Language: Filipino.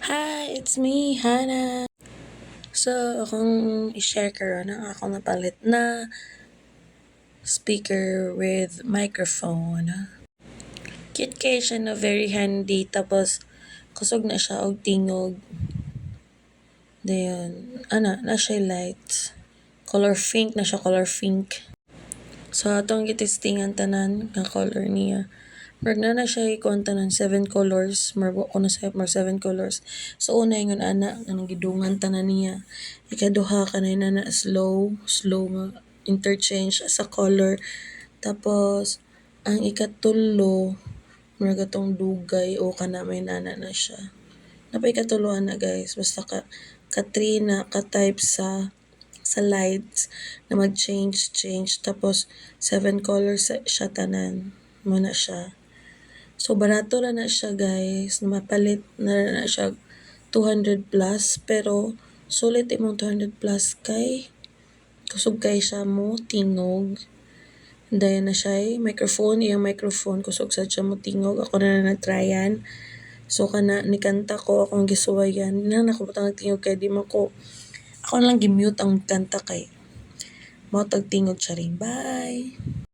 Hi, it's me, Hannah. So, akong i-share karon ang akong napalit na speaker with microphone. Cute kay siya na very handy, tapos kusog na siya og tingog. Dayon, na siya lights. Color pink na siya, color pink. So, atong gitistingan tanan nga color niya. Marag na siya ikuan tanan 7 colors, marag ko na sa 7 colors. So una ingon ana ang gidungan tanan niya. Ikaduha kanay na slow nga interchange sa color. Tapos ang ikatulo marag atong dugay o kana may nana na siya. Napay ikatuloan na guys, basta ka 3 na ka type sa lights na mag-change tapos 7 colors siya tanan mo na siya. So, barato na siya guys. Mapalit na siya 200 plus. Pero, sulit imong 200 plus kay kusog kay siya mo tingog. Dayon na siya microphone. Iyang microphone kusog sa siya mo tingog. Ako na na-tryan. So, ni kanta ko akong gisuwayan. Na nakabutang nagtingog kay di mo ko. Ako na lang gimute ang kanta kay. Mo tag tingog siya rin. Bye!